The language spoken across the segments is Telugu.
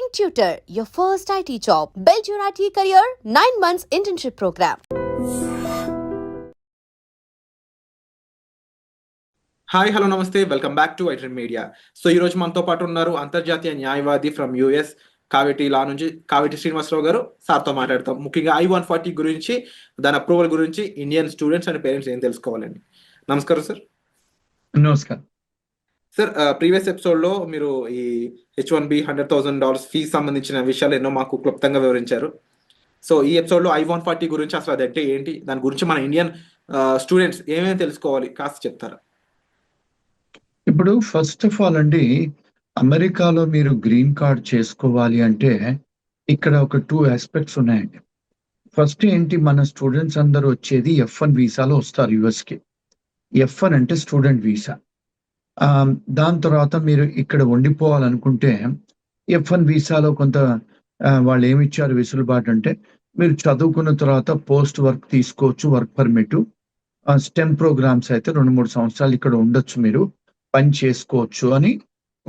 King Tutor, your first IT job. Build your IT career, 9 months internship program. Hi hello namaste welcome back to iTrend Media. So ఈ రోజు మనతో పాటు ఉన్నారు అంతర్జాతీయ న్యాయవాది ఫ్రమ్ యుఎస్ కావేటి లా నుంచి కావేటి శ్రీనివాసరావు గారు. సార్తో మాట్లాడతాం ముఖ్యంగా I-140 గురించి, దాని అప్రూవల్ గురించి ఇండియన్ స్టూడెంట్స్ అండ్ పేరెంట్స్ ఏం తెలుసుకోవాలండి. నమస్కారం సార్. నమస్కారం సార్, ప్రీవియస్ ఎపిసోడ్లో మీరు ఈ H-1B $100,000 ఫీజు సంబంధించిన విషయాలు ఎన్నో మాకు క్లుప్తంగా వివరించారు. సో ఈ ఎపిసోడ్లో I-140 గురించి అసలు అది అంటే ఏంటి, దాని గురించి మన ఇండియన్ స్టూడెంట్స్ ఏమేమి తెలుసుకోవాలి కాస్త చెప్తారా? ఇప్పుడు ఫస్ట్ ఆఫ్ ఆల్ అండి, అమెరికాలో మీరు గ్రీన్ కార్డ్ చేసుకోవాలి అంటే ఇక్కడ ఒక 2 ఆస్పెక్ట్స్ ఉన్నాయండి. ఫస్ట్ ఏంటి, మన స్టూడెంట్స్ అందరూ వచ్చేది F1 వీసాలో వస్తారు యుఎస్కి. F1 అంటే స్టూడెంట్ వీసా. దాని తర్వాత మీరు ఇక్కడ ఉండిపోవాలనుకుంటే F1 వీసాలో కొంత వాళ్ళు ఏమి ఇచ్చారు వెసులుబాటు అంటే, మీరు చదువుకున్న తర్వాత పోస్ట్ వర్క్ తీసుకోవచ్చు, వర్క్ పర్మిట్. స్టెమ్ ప్రోగ్రామ్స్ అయితే 2-3 సంవత్సరాలు ఇక్కడ ఉండొచ్చు, మీరు పని చేసుకోవచ్చు అని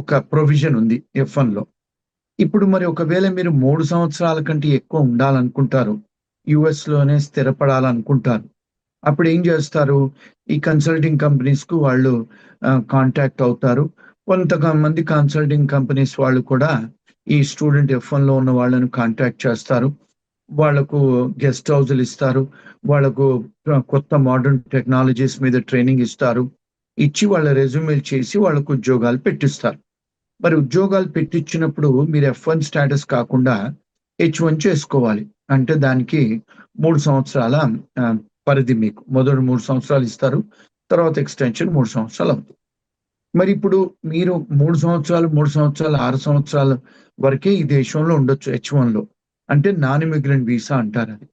ఒక ప్రొవిజన్ ఉంది F1లో. ఇప్పుడు మరి ఒకవేళ మీరు 3 సంవత్సరాల కంటే ఎక్కువ ఉండాలనుకుంటారు, యుఎస్లోనే స్థిరపడాలనుకుంటారు, అప్పుడు ఏం చేస్తారు, ఈ కన్సల్టింగ్ కంపెనీస్కు వాళ్ళు కాంటాక్ట్ అవుతారు. కొంతమంది కన్సల్టింగ్ కంపెనీస్ వాళ్ళు కూడా ఈ స్టూడెంట్ F1లో ఉన్న వాళ్ళను కాంటాక్ట్ చేస్తారు. వాళ్లకు గెస్ట్ హౌస్లు ఇస్తారు, వాళ్లకు కొత్త మోడర్న్ టెక్నాలజీస్ మీద ట్రైనింగ్ ఇస్తారు, ఇచ్చి వాళ్ళ రెజ్యూమేలు చేసి వాళ్ళకు ఉద్యోగాలు పెట్టిస్తారు. మరి ఉద్యోగాలు పెట్టించినప్పుడు మీరు F1 స్టేటస్ కాకుండా H1 చేసుకోవాలి. అంటే దానికి 3 సంవత్సరాల పరిధి, మీకు మొదటి 3 సంవత్సరాలు ఇస్తారు, తర్వాత ఎక్స్టెన్షన్ 3 సంవత్సరాలు అవుతుంది. మరి ఇప్పుడు మీరు 3 సంవత్సరాలు 6 సంవత్సరాల వరకే ఈ దేశంలో ఉండొచ్చు H1లో, అంటే నాన్ ఇమిగ్రెంట్ వీసా అంటారు అది.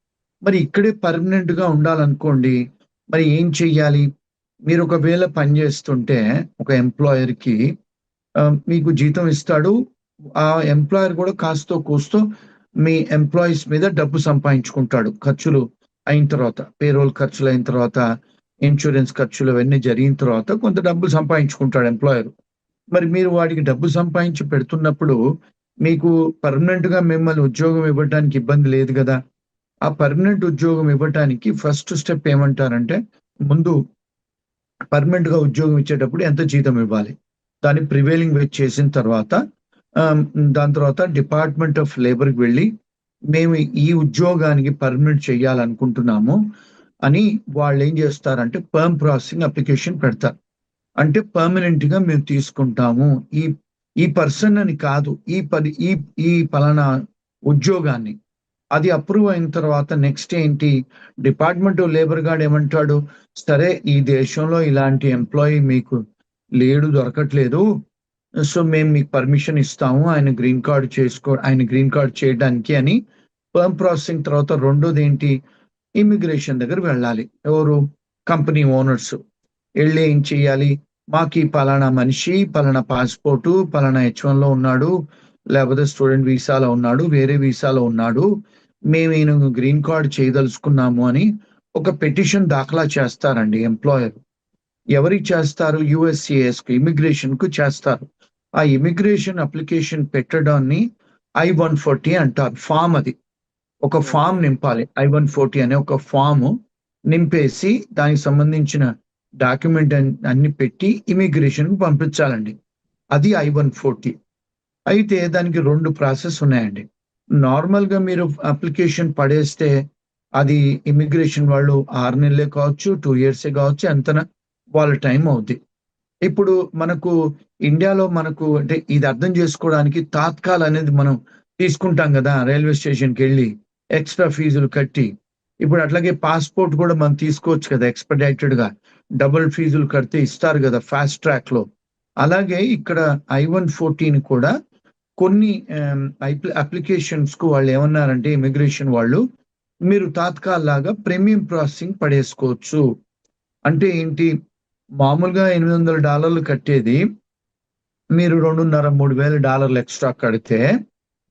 మరి ఇక్కడే పర్మనెంట్ గా ఉండాలనుకోండి, మరి ఏం చెయ్యాలి? మీరు ఒకవేళ పనిచేస్తుంటే ఒక ఎంప్లాయర్కి మీకు జీతం ఇస్తాడు, ఆ ఎంప్లాయర్ కూడా కాస్తో కూస్తో మీ ఎంప్లాయీస్ మీద డబ్బు సంపాదించుకుంటాడు. ఖర్చులు అయిన తర్వాత, పేరోల్ ఖర్చులు అయిన తర్వాత, ఇన్సూరెన్స్ ఖర్చులు అవన్నీ జరిగిన తర్వాత కొంత డబ్బులు సంపాదించుకుంటాడు ఎంప్లాయర్. మరి మీరు వాడికి డబ్బు సంపాదించి పెడుతున్నప్పుడు మీకు పర్మనెంట్ గా మిమ్మల్ని ఉద్యోగం ఇవ్వడానికి ఇబ్బంది లేదు కదా. ఆ పర్మనెంట్ ఉద్యోగం ఇవ్వడానికి ఫస్ట్ స్టెప్ ఏమంటారంటే, ముందు పర్మనెంట్ గా ఉద్యోగం ఇచ్చేటప్పుడు ఎంత జీతం ఇవ్వాలి, దాన్ని ప్రివేలింగ్ వేజ్ చేసిన తర్వాత దాని తర్వాత డిపార్ట్మెంట్ ఆఫ్ లేబర్కి వెళ్ళి మేము ఈ ఉద్యోగానికి పర్మనెంట్ చేయాలనుకుంటున్నాము అని వాళ్ళు ఏం చేస్తారంటే పర్మ్ ప్రాసెసింగ్ అప్లికేషన్ పెడతారు. అంటే పర్మనెంట్ గా మేము తీసుకుంటాము ఈ పర్సన్ అని కాదు, ఈ పలానా ఉద్యోగాన్ని. అది అప్రూవ్ అయిన తర్వాత నెక్స్ట్ ఏంటి, డిపార్ట్మెంట్ ఆఫ్ లేబర్ గార్డ్ ఏమంటాడు, సరే ఈ దేశంలో ఇలాంటి ఎంప్లాయీ మీకు లేడు, దొరకట్లేదు, సో మేము మీకు పర్మిషన్ ఇస్తాము ఆయన గ్రీన్ కార్డ్ చేయడానికి అని పర్మ్ ప్రాసెసింగ్. తర్వాత రెండోది ఏంటి, ఇమిగ్రేషన్ దగ్గర వెళ్ళాలి. ఎవరు, కంపెనీ ఓనర్స్ వెళ్ళి ఏం చెయ్యాలి, మాకు ఈ పలానా మనిషి పలానా పాస్పోర్టు పలానా H1లో ఉన్నాడు, లేకపోతే స్టూడెంట్ వీసాలో ఉన్నాడు, వేరే వీసాలో ఉన్నాడు, మేము ఈయన గ్రీన్ కార్డ్ చేయదలుచుకున్నాము అని ఒక పిటిషన్ దాఖలా చేస్తారండి ఎంప్లాయర్. ఎవరికి చేస్తారు, USCISకు, ఇమిగ్రేషన్ కు చేస్తారు. ఆ ఇమిగ్రేషన్ అప్లికేషన్ పెట్టడాన్ని I-140 అంటారు. ఫామ్, అది ఒక ఫామ్ నింపాలి. I-140 అనే ఒక ఫామ్ నింపేసి దానికి సంబంధించిన డాక్యుమెంట్ అన్ని పెట్టి ఇమిగ్రేషన్ కు పంపించాలండి. అది I-140. అయితే దానికి 2 ప్రాసెస్ ఉన్నాయండి. నార్మల్ గా మీరు అప్లికేషన్ పడేస్తే అది ఇమిగ్రేషన్ వాళ్ళు 6 నెలలే కావచ్చు, 2 years కావచ్చు, ఎంత వాళ్ళ టైం అవుద్ది. ఇప్పుడు మనకు ఇండియాలో అంటే ఇది అర్థం చేసుకోవడానికి తాత్కాల్ అనేది మనం తీసుకుంటాం కదా, రైల్వే స్టేషన్కి వెళ్ళి ఎక్స్ట్రా ఫీజులు కట్టి. ఇప్పుడు అట్లాగే పాస్పోర్ట్ కూడా మనం తీసుకోవచ్చు కదా ఎక్స్పెడిటెడ్ గా, డబుల్ ఫీజులు కడితే ఇస్తారు కదా ఫాస్ట్ ట్రాక్ లో. అలాగే ఇక్కడ I-140 కూడా కొన్ని అప్లికేషన్స్ కు వాళ్ళు ఏమన్నారంటే, ఇమిగ్రేషన్ వాళ్ళు, మీరు తాత్కాల్ లాగా ప్రీమియం ప్రాసెసింగ్ పడేసుకోవచ్చు. అంటే ఏంటి, మామూలుగా $800 కట్టేది మీరు $2,500-3,000 ఎక్స్ట్రా కడితే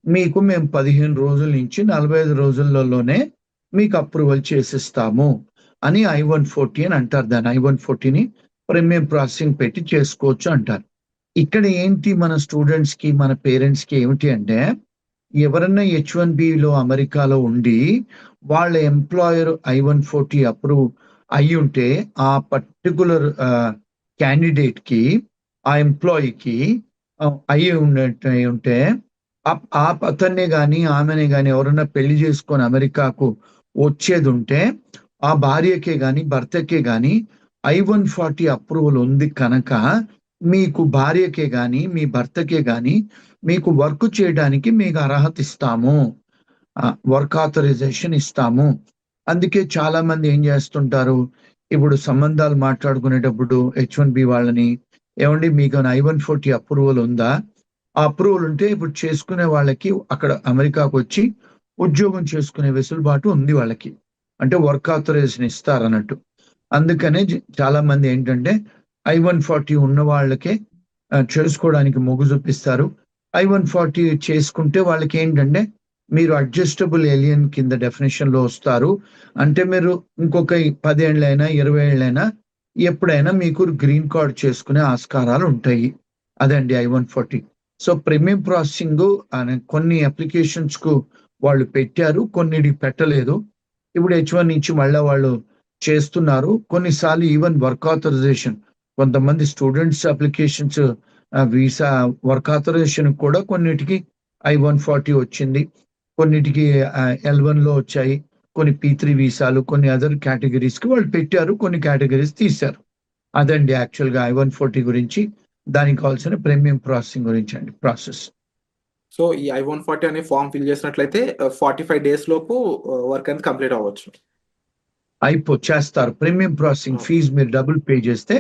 మీకు మేము 15 రోజుల నుంచి 45 రోజులలోనే మీకు అప్రూవల్ చేసిస్తాము అని I-140 అని అంటారు. దాన్ని I-140ని ప్రీమియం ప్రాసెసింగ్ పెట్టి చేసుకోవచ్చు అంటారు. ఇక్కడ ఏంటి, మన స్టూడెంట్స్ కి మన పేరెంట్స్ కి ఏమిటి అంటే, ఎవరన్నా H1Bలో అమెరికాలో ఉండి వాళ్ళ ఎంప్లాయర్ I-140 అప్రూవ్ అయి ఉంటే ఆ పర్టికులర్ క్యాండిడేట్కి ఆ ఎంప్లాయీకి అయి ఉంటే అతన్నే కానీ ఆమెనే కానీ ఎవరన్నా పెళ్లి చేసుకొని అమెరికాకు వచ్చేది ఉంటే ఆ భార్యకే కానీ భర్తకే కానీ I-140 అప్రూవల్ ఉంది కనుక మీకు భార్యకే కానీ మీ భర్తకే కానీ మీకు వర్క్ చేయడానికి మీకు అర్హత ఇస్తాము, వర్క్ ఆథరైజేషన్ ఇస్తాము. అందుకే చాలా మంది ఏం చేస్తుంటారు, ఇప్పుడు సంబంధాలు మాట్లాడుకునేటప్పుడు H1B వాళ్ళని, ఏమండి మీకు I-140 అప్రూవల్ ఉందా? ఆ అప్రూవల్ ఉంటే ఇప్పుడు చేసుకునే వాళ్ళకి అక్కడ అమెరికాకు వచ్చి ఉద్యోగం చేసుకునే వెసులుబాటు ఉంది వాళ్ళకి, అంటే వర్క్ ఆథరైజేషన్ ఇస్తారన్నట్టు. అందుకనే చాలా మంది ఏంటంటే I-140 ఉన్న వాళ్ళకే చేసుకోవడానికి మొగ్గు చూపిస్తారు. I-140 చేసుకుంటే వాళ్ళకి ఏంటంటే మీరు అడ్జస్టబుల్ ఏలియన్ కింద డెఫినేషన్ లో వస్తారు. అంటే మీరు ఇంకొక 10 ఏళ్ళైనా 20 ఏళ్ళైనా ఎప్పుడైనా మీకు గ్రీన్ కార్డ్ చేసుకునే ఆస్కారాలు ఉంటాయి. అదండి I-140. సో ప్రీమియం ప్రాసెసింగ్ కొన్ని అప్లికేషన్స్ కు వాళ్ళు పెట్టారు, కొన్నిటికి పెట్టలేదు. ఇప్పుడు H1 నుంచి మళ్ళీ వాళ్ళు చేస్తున్నారు. కొన్నిసార్లు ఈవెన్ వర్క్ ఆథరైజేషన్, కొంతమంది students applications visa work authorisation కూడా కొన్నిటికి I-140 వచ్చింది, కొన్నిటికి L1 లో వచ్చాయి, కొన్ని P3 వీసాలు, కొన్ని అదర్ కేటగిరీస్ కి వాళ్ళు పెట్టారు, కొన్ని కేటగిరీస్ తీశారు. అదండి యాక్చువల్గా I-140 గురించి, దానికి కావాల్సిన ప్రీమియం ప్రాసెసింగ్ గురించి అండి ప్రాసెస్. సో ఈ I-140 అనే ఫామ్ ఫిల్ చేసినట్లయితే 45 days లోపు వర్క్ అనేది కంప్లీట్ అవ్వచ్చు. చేస్తారు. ప్రీమియం ప్రాసెసింగ్ ఫీజు మీరు డబుల్ పే చేస్తే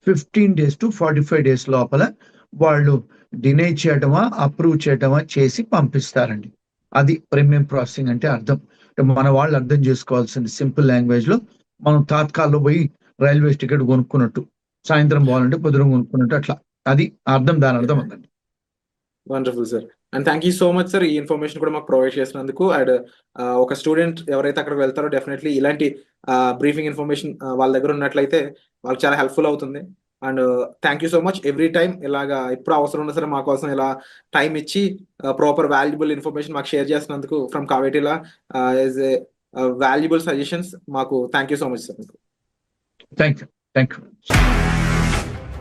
15 days to 45 days లోపల వాళ్ళు డినై చేయటమా అప్రూవ్ చేయటమా చేసి పంపిస్తారండి. అది ప్రీమియం ప్రాసెసింగ్ అంటే అర్థం. మన వాళ్ళు అర్థం చేసుకోవాల్సింది సింపుల్ లాంగ్వేజ్ లో, మనం తాత్కాల్లో పోయి రైల్వే టికెట్ కొనుక్కున్నట్టు, సాయంత్రం పోవాలంటే పొద్దున కొనుక్కున్నట్టు, అట్లా అది అర్థం, దాని అర్థం అందండి. Wonderful sir, and thank you so much sir ఈ ఇన్ఫర్మేషన్ కూడా మాకు ప్రొవైడ్ చేసినందుకు. అండ్ ఒక స్టూడెంట్ ఎవరైతే అక్కడికి వెళ్తారో డెఫినెట్లీ ఇలాంటి బ్రీఫింగ్ ఇన్ఫర్మేషన్ వాళ్ళ దగ్గర ఉన్నట్లయితే వాళ్ళకి చాలా హెల్ప్ఫుల్ అవుతుంది. And thank you so much every time ఇలాగా ఎప్పుడు అవసరం ఉన్నా సరే మా కోసం ఇలా టైం ఇచ్చి ప్రాపర్ వాల్యుబుల్ ఇన్ఫర్మేషన్ మాకు షేర్ చేసినందుకు ఫ్రమ్ కావేటిలా యాజ్ ఏ వాల్యుబుల్ సజెషన్స్ మాకు thank you so much sir. Thank you.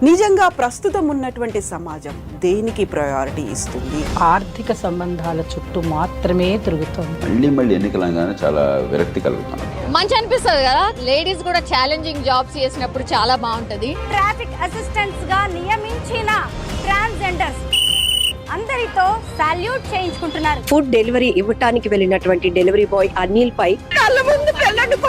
నిజంగా ప్రస్తుతం ఉన్నటువంటి సమాజం దేనికి ప్రయారిటీ ఇస్తుంది? ఆర్థిక సంబంధాల చుట్టూ మాత్రమే తిరుగుతుంది. మళ్ళీ ఎన్నికలంగానే చాలా విరక్తి కలుగుతాం. మంచి అనిపిస్తుంది కదా, లేడీస్ కూడా ఛాలెంజింగ్ జాబ్స్ చేసినప్పుడు చాలా బాగుంటది. ట్రాఫిక్ అసిస్టెంట్స్ గా నియమించిన ట్రాన్స్జెండర్స్ అందరితో సాల్యూట్ చేయించుకుంటున్నారు. ఫుడ్ డెలివరీ ఇవ్వటానికి వెళ్ళినటువంటి డెలివరీ బాయ్ అనిల్ పై కళ్ళ ముందు పెళ్ళండి